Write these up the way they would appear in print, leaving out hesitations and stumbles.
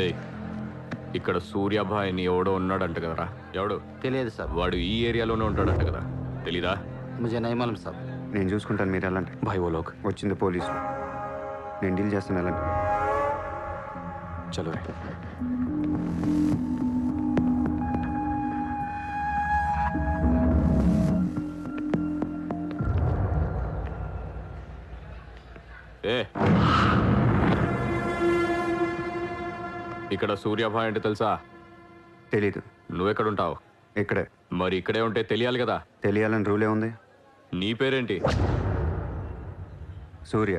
ఏయ్, ఇక్కడ సూర్యాభాయ్ అని ఎవడో ఉన్నాడంట కదరా? ఎవడు? తెలియదు సార్. వాడు ఈ ఏరియాలోనే ఉంటాడంట కదా, తెలీదా? ముझे नहीं मालूम సార్. నేను చూసుకుంటాను, మీరు వెళ్ళండి. భాయ్ ఓ లోగ్ వచ్చింది పోలీసు, నేను డీల్ చేస్తాను, వెళ్ళండి. చలో రే. ఏ ఇక్కడ సూర్యాభాయ్ అంటే తెలుసా? తెలీదు. నువ్వెక్కడుంటావు? ఇక్కడే. మరి ఇక్కడే ఉంటే తెలియాలి కదా. తెలియాలని రూలే ఉంది. నీ పేరేంటి? సూర్య.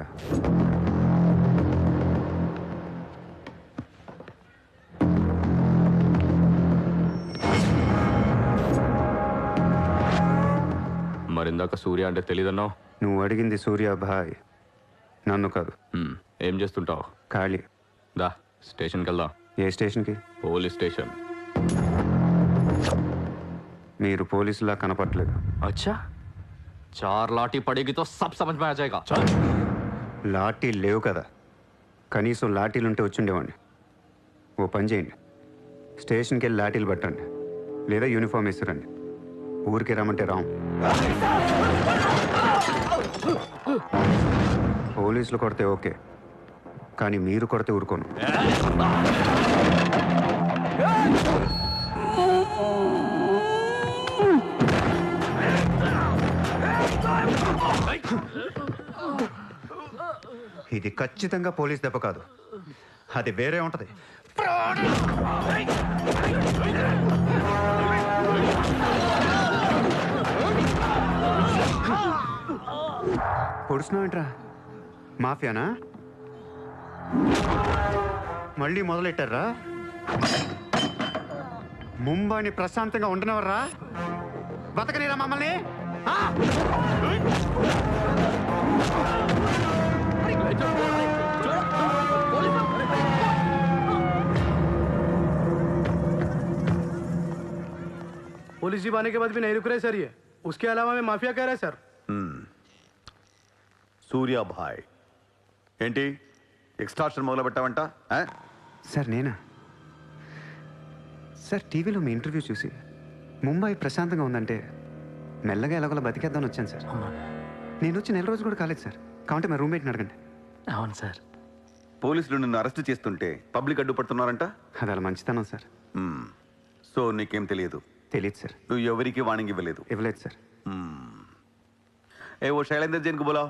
మరిందాక సూర్య అంటే తెలీదన్నావు. నువ్వు అడిగింది సూర్యాభాయ్, నన్ను కాదు. ఏం చేస్తుంటావు? ఖాళీ. దా స్టేషన్కి వెళ్దాం. ఏ స్టేషన్కి? Police station. మీరు పోలీసులా కనపట్లేదు. अच्छा, 4 लाठी पड़ेगी तो सब समझ में आ जाएगा. चल. లాఠీ లేవు కదా, కనీసం లాఠీలు ఉంటే వచ్చిండేవాడిని. ఓ పని చేయండి, స్టేషన్కి వెళ్ళి లాఠీలు పట్టండి, లేదా యూనిఫామ్ వేసిరండి. ఊరికి రమ్మంటే రాం. పోలీసులు కొడితే ఓకే, కానీ మీరు కొడితే ఊరుకోను. ఇది ఖచ్చితంగా పోలీస్ దెబ్బ కాదు, అది వేరే ఉంటది. పొడుస్తున్నావేంట్రా? మాఫియానా? మళ్ళీ మొదలెట్టారా? ముంబైని ప్రశాంతంగా ఉండనవర్రా? బతకనేరా మమ్మల్ని? पुलिस जीप आने के बाद भी नहीं रुक रहे सर ये. उसके अलावा मैं माफिया कह रहा है सर. సూర్యాభాయ్ ఏంటి ఎక్స్ట్రాక్షన్ మొదలు పెట్టావంట? సార్ నేనా? సార్ టీవీలో మీ ఇంటర్వ్యూ చూసి ముంబై ప్రశాంతంగా ఉందంటే మెల్లగా ఎలాగోలా బతికేద్దామని వచ్చాను సార్. నేను వచ్చి 1 రోజు కూడా కాలేదు సార్. కావంటే మా రూమ్మేట్ని అడగండి. అవును సార్. పోలీసులు నిన్ను అరెస్ట్ చేస్తుంటే పబ్లిక్ అడ్డుపడుతున్నారంట. అది అలా మంచితనం సార్. సో నీకేం తెలియదు? తెలియదు సార్. నువ్వు ఎవరికి వార్నింగ్ ఇవ్వలేదు? ఇవ్వలేదు సార్. ఏ ఓ శైలేందర్ జైన్ కు బోలావ్.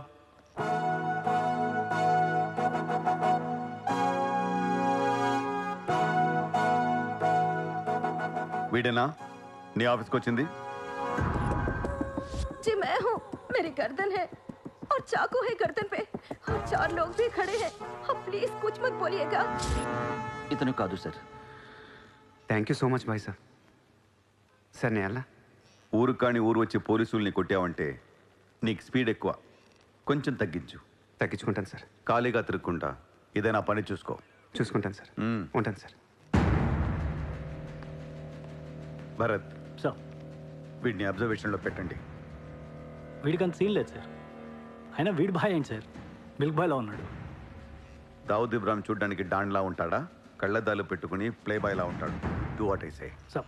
వీడేనా నీ ఆఫీస్కి వచ్చింది? जी मैं हूँ. मेरी गर्दन है और चाकू है गर्दन पे और 4 लोग भी खड़े हैं. अब प्लीज कुछ मत बोलिएगा. ఇతను కాదు sir. Thank you so much bye sir. Sir నేను ఎలా? ఊరు కాని ఊరు వచ్చి పోలీసుల్ని కొట్టావంటే నీకు స్పీడ్ ఎక్కువ, కొంచెం తగ్గించు. తగ్గించుకుంటాను సార్. ఖాళీగా తిరుక్కుంటా ఏదైనా పని చూసుకో. చూసుకుంటాను సార్. ఉంటాను సార్. భరత్ సార్, వీడిని అబ్జర్వేషన్లో పెట్టండి. వీడికి అంత సీన్ లేదు సార్. అయినా వీడి బాయ్ ఏంటి సార్, మిల్క్ బాయ్లా ఉన్నాడు. దావుద్ ఇబ్రాహిం చూడ్డానికి డాన్లా ఉంటాడా? కళ్ళద్దాలు పెట్టుకుని ప్లే బాయ్లా ఉంటాడు. Do what I say. Sir